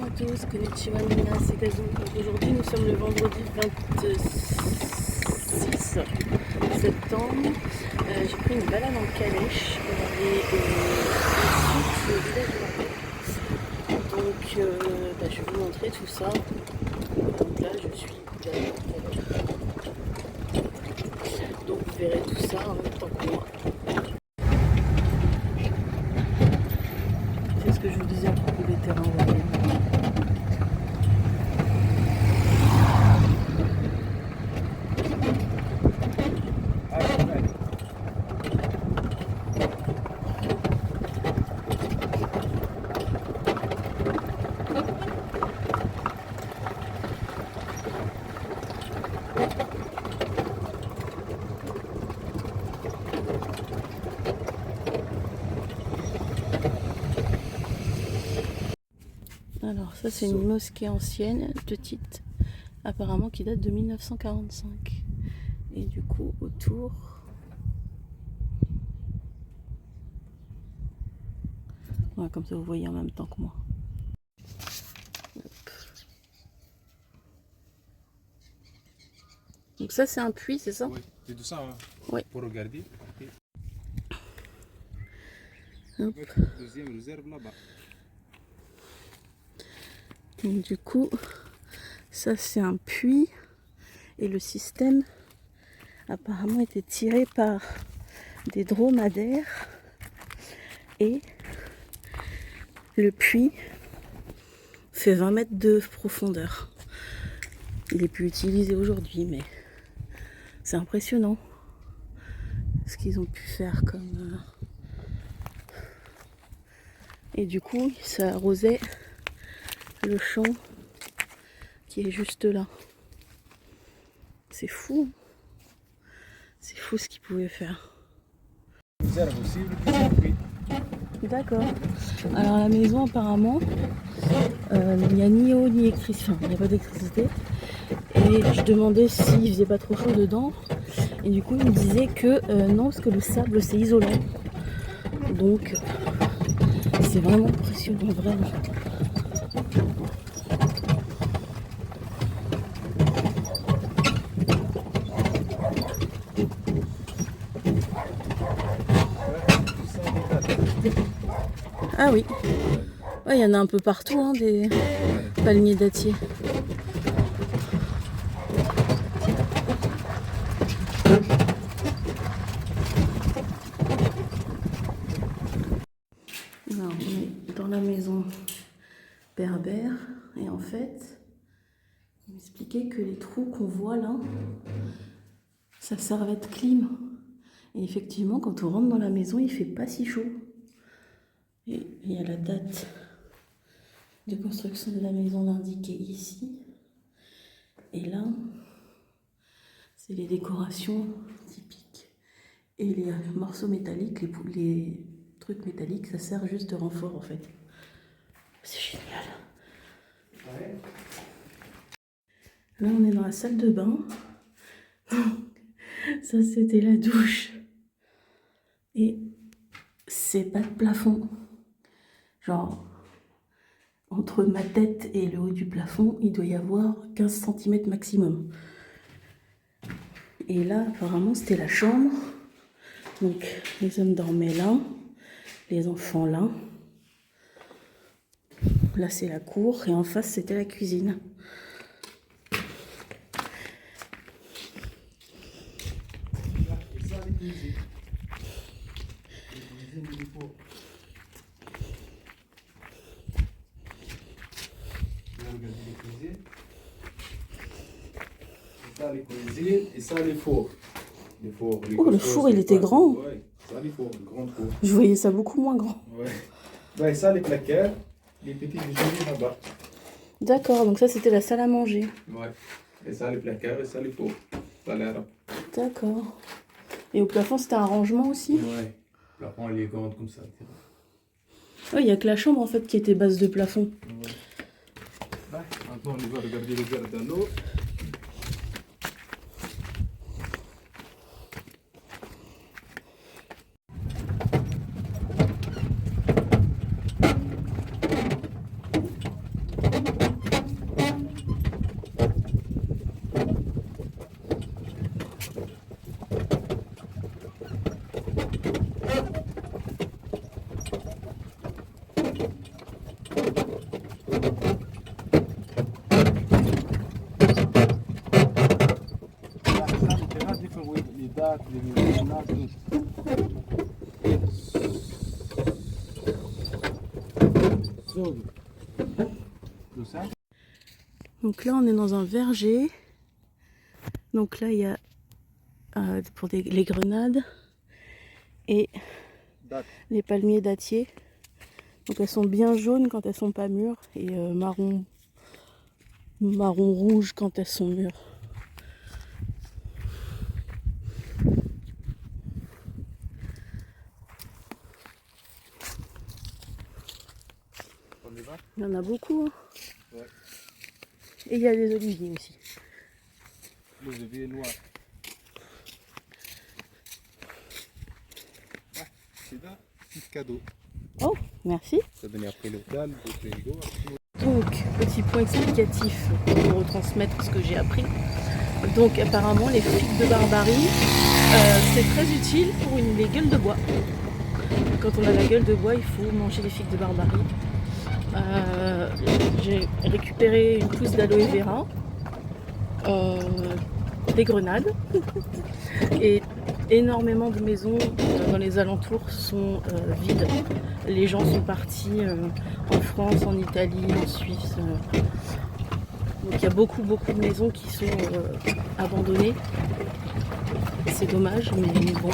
à tous, konnichiwa mina, c'est Gazou. Aujourd'hui nous sommes le vendredi 26 septembre. J'ai pris une balade en calèche pour aller au village de la Paix. Donc je vais vous montrer tout ça. Donc là je suis derrière en calèche. Donc vous verrez tout ça en même temps que moi. C'est ce que je vous disais à propos des terrains voyés. Alors ça c'est une mosquée ancienne, petite, apparemment qui date de 1945. Et du coup autour, voilà, comme ça vous voyez en même temps que moi. Hop. Donc ça c'est un puits, c'est ça? Oui, c'est tout ça, hein. Oui. Pour regarder. Hop. Deuxième réserve là-bas. Donc du coup, ça c'est un puits et le système apparemment était tiré par des dromadaires et le puits fait 20 mètres de profondeur. Il est plus utilisé aujourd'hui, mais c'est impressionnant ce qu'ils ont pu faire comme... Et du coup, ça arrosait le champ qui est juste là. C'est fou. C'est fou ce qu'ils pouvaient faire. Réserve aussi, le deuxième puits. D'accord. Alors à la maison apparemment, il n'y a ni eau ni électricité. Enfin, il n'y a pas d'électricité. Et je demandais s'il faisait pas trop chaud dedans. Et du coup il me disait que non, parce que le sable c'est isolant. Donc c'est vraiment impressionnant, vraiment. Ah oui, ouais, il y en a un peu partout, hein, des palmiers dattiers. Alors, on est dans la maison berbère et en fait, il m'expliquait que les trous qu'on voit là, ça servait de clim. Et effectivement, quand on rentre dans la maison, il fait pas si chaud. Et il y a la date de construction de la maison indiquée ici. Et là, c'est les décorations typiques. Et les morceaux métalliques, les trucs métalliques, ça sert juste de renfort en fait. C'est génial. Là, on est dans la salle de bain. Ça, c'était la douche. Et c'est pas de plafond. Genre, entre ma tête et le haut du plafond, il doit y avoir 15 cm maximum. Et là, apparemment, c'était la chambre. Donc, les hommes dormaient là, les enfants là. Là, c'est la cour. Et en face, c'était la cuisine. Ça les cuisines et ça les fours. Les fours, Oh, le four, il était grand. Ouais, ça les fours, le grand four. Je voyais ça beaucoup moins grand. Ouais. Ouais, ça les placards, les petits déjeuners là-bas. D'accord, donc ça, c'était la salle à manger. Ouais. Et ça les placards et ça les fours. Ça l'air. D'accord. Et au plafond, c'était un rangement aussi? Ouais. Le plafond, il est grand comme ça. Oui, il n'y a que la chambre en fait qui était basse de plafond. Ouais. Ouais. Maintenant, on va regarder le verre dans l'eau. Les dates, les menaces, tout. Donc là, on est dans un verger. Donc là, il y a pour les grenades et les palmiers dattiers. Donc elles sont bien jaunes quand elles sont pas mûres et marron rouge quand elles sont mûres. Il y en a beaucoup. Hein. Ouais. Et il y a des oliviers aussi. Les oliviers noirs. Ouais, c'est un petit cadeau. Oh, merci. Ça donne après local, Donc, petit point explicatif pour retransmettre ce que j'ai appris. Donc, apparemment, les figues de Barbarie, c'est très utile pour les gueules de bois. Quand on a la gueule de bois, il faut manger les figues de Barbarie. J'ai récupéré une pousse d'aloe vera, des grenades et énormément de maisons dans les alentours sont vides. Les gens sont partis en France, en Italie, en Suisse. Donc il y a beaucoup de maisons qui sont abandonnées. C'est dommage, mais bon,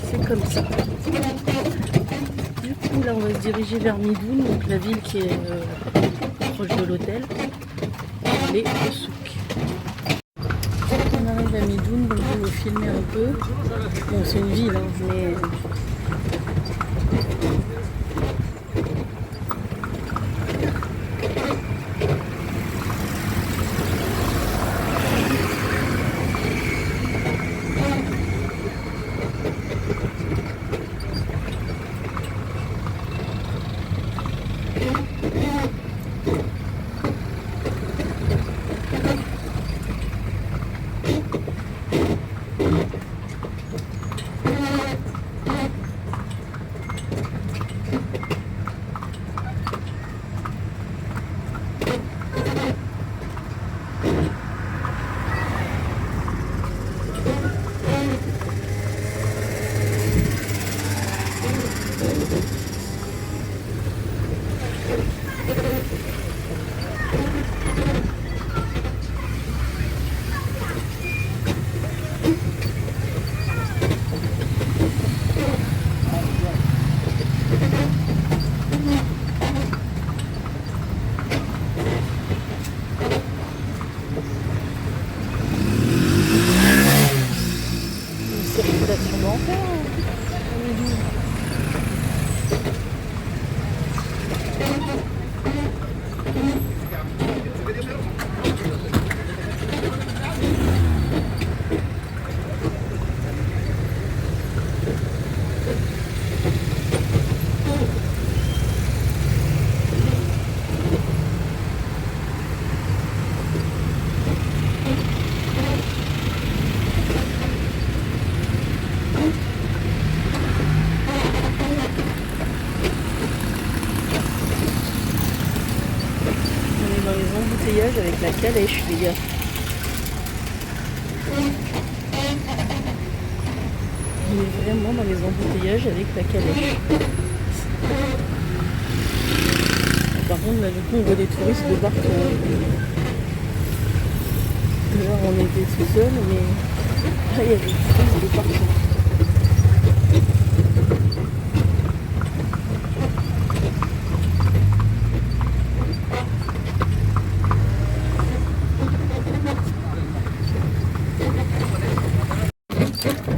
c'est comme ça. Du coup, là, on va se diriger vers Midoun, donc la ville qui est proche de l'hôtel, pour aller au souk. On arrive à Midoun, donc je vais vous filmer un peu. Bon, c'est une ville, hein, mais... circulation d'enfer. Dans les embouteillages avec la calèche, les gars. On est vraiment dans les embouteillages avec la calèche. Par contre, là, du coup, on voit des touristes de partout. D'ailleurs, on était tout seul, mais là, il y avait des touristes de partout.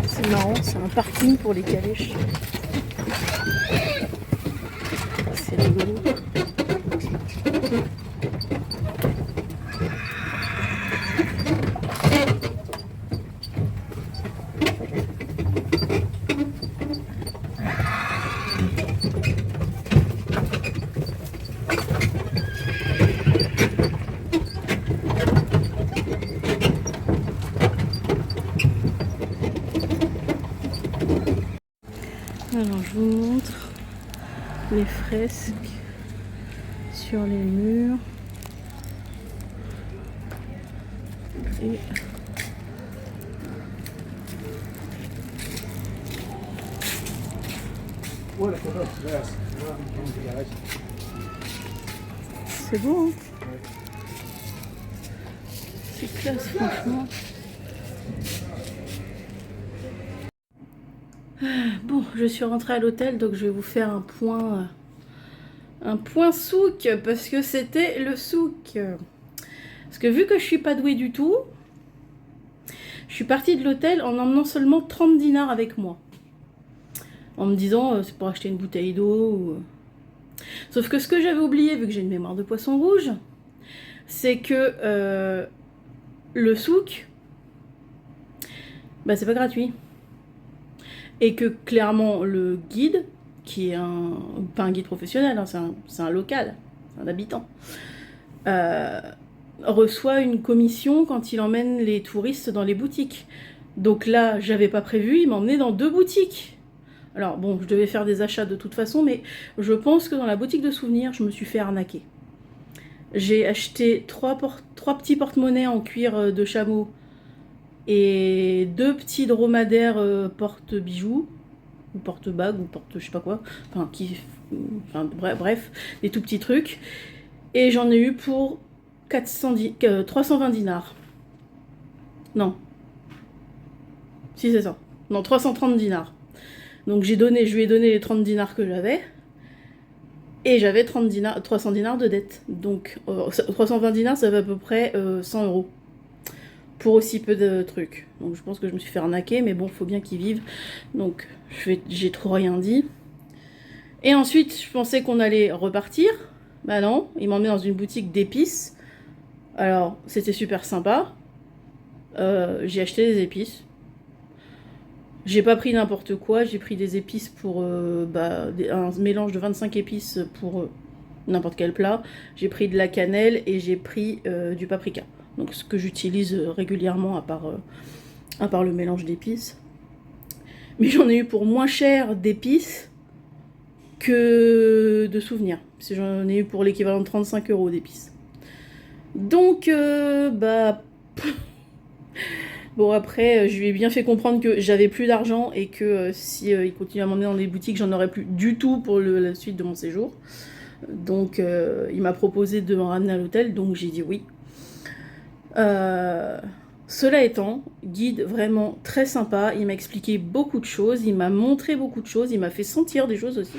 C'est marrant, c'est un parking pour les calèches. C'est rigolo. Alors je vous montre les fresques sur les murs. Et c'est beau, hein? C'est classe, franchement. Bon, je suis rentrée à l'hôtel, donc je vais vous faire un point souk, parce que c'était le souk. Parce que vu que je suis pas douée du tout, je suis partie de l'hôtel en emmenant seulement 30 dinars avec moi. En me disant, c'est pour acheter une bouteille d'eau. Sauf que ce que j'avais oublié, vu que j'ai une mémoire de poisson rouge, c'est que le souk, bah c'est pas gratuit. Et que clairement le guide, qui est pas un guide professionnel, hein, c'est un local, c'est un habitant, reçoit une commission quand il emmène les touristes dans les boutiques. Donc là, j'avais pas prévu, il m'emmenait dans 2 boutiques. Alors bon, je devais faire des achats de toute façon, mais je pense que dans la boutique de souvenirs, je me suis fait arnaquer. J'ai acheté 3 petits porte-monnaies en cuir de chameau et 2 petits dromadaires porte-bijoux, ou porte-bagues, ou porte je sais pas quoi, bref, des tout petits trucs. Et j'en ai eu pour 320 dinars. Non. Si, c'est ça. Non, 330 dinars. Donc je lui ai donné les 30 dinars que j'avais. Et j'avais 300 dinars de dette. Donc 320 dinars, ça fait à peu près 100 euros. Pour aussi peu de trucs. Donc je pense que je me suis fait arnaquer, mais bon, faut bien qu'ils vivent. Donc j'ai trop rien dit. Et ensuite, je pensais qu'on allait repartir. Bah non, il m'emmenait dans une boutique d'épices. Alors, c'était super sympa. J'ai acheté des épices. J'ai pas pris n'importe quoi, j'ai pris des épices pour un mélange de 25 épices pour n'importe quel plat. J'ai pris de la cannelle et j'ai pris du paprika. Donc ce que j'utilise régulièrement à part le mélange d'épices. Mais j'en ai eu pour moins cher d'épices que de souvenirs. Parce que j'en ai eu pour l'équivalent de 35 euros d'épices. Donc, bon, après, je lui ai bien fait comprendre que j'avais plus d'argent et que si il continuait à m'emmener dans les boutiques, j'en aurais plus du tout pour la suite de mon séjour. Donc, il m'a proposé de me ramener à l'hôtel, donc j'ai dit oui. Cela étant, guide vraiment très sympa, il m'a expliqué beaucoup de choses, il m'a montré beaucoup de choses, il m'a fait sentir des choses aussi.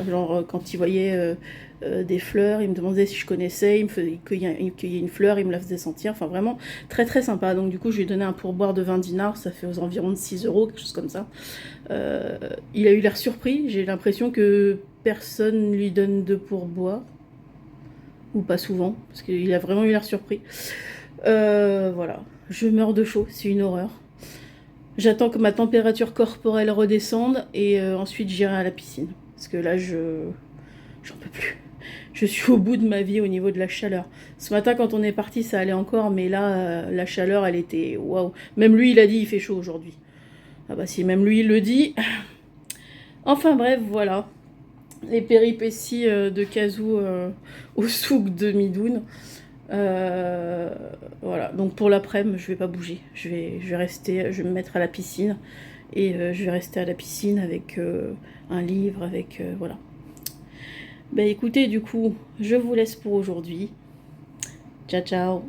Genre quand il voyait des fleurs, il me demandait si je connaissais, il me faisait qu'il y ait une fleur, il me la faisait sentir, enfin vraiment très très sympa. Donc du coup je lui ai donné un pourboire de 20 dinars, ça fait aux environs de 6 euros, quelque chose comme ça. Il a eu l'air surpris, j'ai l'impression que personne lui donne de pourboire, ou pas souvent, parce qu'il a vraiment eu l'air surpris. Voilà, je meurs de chaud, c'est une horreur. J'attends que ma température corporelle redescende et ensuite j'irai à la piscine. Parce que là, j'en peux plus. Je suis au bout de ma vie au niveau de la chaleur. Ce matin, quand on est parti, ça allait encore, mais là, la chaleur, elle était waouh. Même lui, il a dit, il fait chaud aujourd'hui. Ah bah si, même lui, il le dit. Enfin bref, voilà. Les péripéties de Kazoo au souk de Midoun. Voilà, donc pour l'après-midi, je vais pas bouger. Je vais rester, je vais me mettre à la piscine. Et je vais rester à la piscine avec un livre, avec... voilà. Ben écoutez, du coup, je vous laisse pour aujourd'hui. Ciao, ciao.